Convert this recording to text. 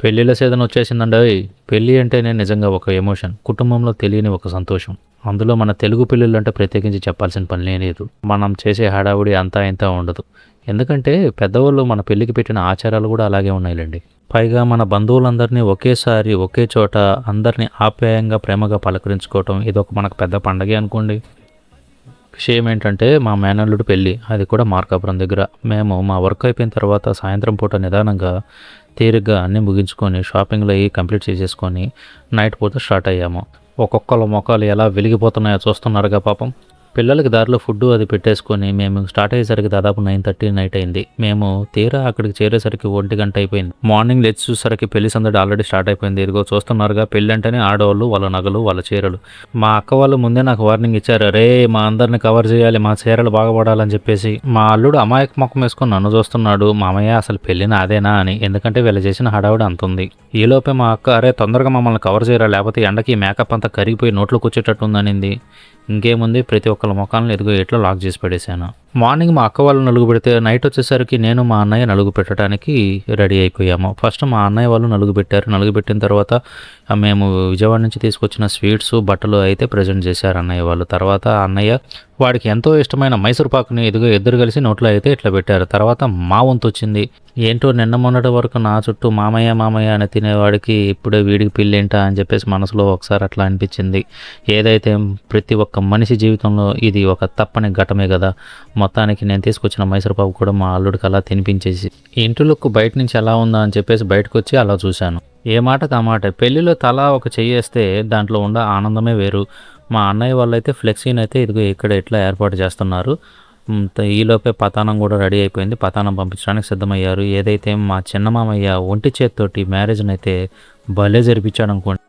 పెళ్ళిళ్ళ సీజన్ వచ్చేసిందండోయ్! పెళ్లి అంటేనే నిజంగా ఒక ఎమోషన్. కుటుంబంలో తెలియని ఒక సంతోషం. అందులో మన తెలుగు పెళ్ళిళ్ళంటే ప్రత్యేకించి చెప్పాల్సిన పనిలే లేదు. మనం చేసే హడావుడి అంతా ఇంతా ఉండదు. ఎందుకంటే పెద్దవాళ్ళు మన పెళ్ళికి పెట్టిన ఆచారాలు గూడా అలాగే ఉన్నాయిలెండి. పైగా మన బంధువులందరినీ ఒకేసారి ఒకే చోట అందరిని ఆప్యాయంగా, ప్రేమగా పలకరించుకోవటం ఇదొక మనకు పెద్ద పండగే అనుకోండి. విషయం ఏంటంటే మా మేనల్లుడు పెళ్ళి. అది కూడా మార్కాపురం దగ్గర. మేము మా వర్క్ అయిపోయిన తర్వాత సాయంత్రం పూట నిదానంగా తీరిగ్గా అన్నీ ముగించుకొని షాపింగ్‌లు అయ్యి కంప్లీట్ చేసేసుకొని నైట్ పూట స్టార్ట్ అయ్యాము. ఒక్కొక్కళ్ళ మొఖాలు ఎలా వెలిగిపోతున్నాయో చూస్తున్నారుగా పాపం. పిల్లలకి దారిలో ఫుడ్డు అది పెట్టేసుకొని మేము స్టార్ట్ అయ్యేసరికి దాదాపు 9:30 నైట్ అయింది. మేము తీరా అక్కడికి చేరేసరికి 1 అయిపోయింది. మార్నింగ్ లేచి చూసేసరికి పెళ్లి సందడి ఆల్రెడీ స్టార్ట్ అయిపోయింది. ఇదిగో చూస్తున్నారుగా పెళ్లి అంటేనే ఆడవాళ్ళు, వాళ్ళ నగలు, వాళ్ళ చీరలు. మా అక్క వాళ్ళు ముందే నాకు వార్నింగ్ ఇచ్చారు. "అరేయ్! మా అందరిని కవర్ చేయాలి, మా చీరలు బాగుపడాలని" చెప్పేసి. మా అల్లుడు అమాయక మొఖం వేసుకొని నన్ను చూస్తున్నాడు. "మామయ్య అసలు పెళ్లి నాదేనా" అని. ఎందుకంటే వీళ్ళు చేసిన హడావుడి అంతుంది. ఈలోపే మా అక్క "అరే తొందరగా మమ్మల్ని కవర్ చేయరా లేకపోతే ఎండకి మేకప్ అంతా కరిగిపోయి నోట్లోకి వచ్చేటట్టు ఉందనింది." ఇంకేముంది ప్రతి ఒక్కళ్ళ మొఖాలను ఎదుగో ఎట్లా లాక్ చేసి పడేశాను. మార్నింగ్ మా అక్క వాళ్ళు నలుగు పెడితే నైట్ వచ్చేసరికి నేను మా అన్నయ్య నలుగు పెట్టడానికి రెడీ అయిపోయాము. ఫస్ట్ మా అన్నయ్య వాళ్ళు నలుగు పెట్టారు. నలుగు పెట్టిన తర్వాత మేము విజయవాడ నుంచి తీసుకొచ్చిన స్వీట్స్, బట్టలు అయితే ప్రజెంట్ చేశారు అన్నయ్య వాళ్ళు. తర్వాత అన్నయ్య వాడికి ఎంతో ఇష్టమైన మైసూర్ పాకుని ఎదుగో ఇద్దరు కలిసి నోట్లో అయితే ఇట్లా పెట్టారు. తర్వాత మా వంతు వచ్చింది. ఏంటో నిన్న మొన్నటి వరకు నా చుట్టూ మామయ్య మామయ్య అని తినేవాడికి ఇప్పుడే వీడికి పిల్లేంటా అని చెప్పేసి మనసులో ఒకసారి అట్లా అనిపించింది. ఏదైతే ప్రతి ఒక్క మనిషి జీవితంలో ఇది ఒక తప్పని ఘటమే కదా. మొత్తానికి నేను తీసుకొచ్చిన మైసూర్పాకు కూడా మా అల్లుడికి అలా తినిపించేసి ఇంటి లుక్ బయట నుంచి ఎలా ఉందా అని చెప్పేసి బయటకు వచ్చి అలా చూశాను. ఏ మాటకు ఆ మాట. పెళ్లిలో తలా ఒక చెయ్యేస్తే దాంట్లో ఉండ ఆనందమే వేరు. మా అన్నయ్య వాళ్ళైతే ఫ్లెక్సీని అయితే ఇదిగో ఇక్కడ ఇట్లా ఏర్పాటు చేస్తున్నారు. ఈలోపే పతానం కూడా రెడీ అయిపోయింది. పతానం పంపించడానికి సిద్ధమయ్యారు. ఏదైతే మా చిన్న మామయ్య ఒంటి చేత్తోటి మ్యారేజ్ని అయితే భలే జరిపించాడు అనుకోండి.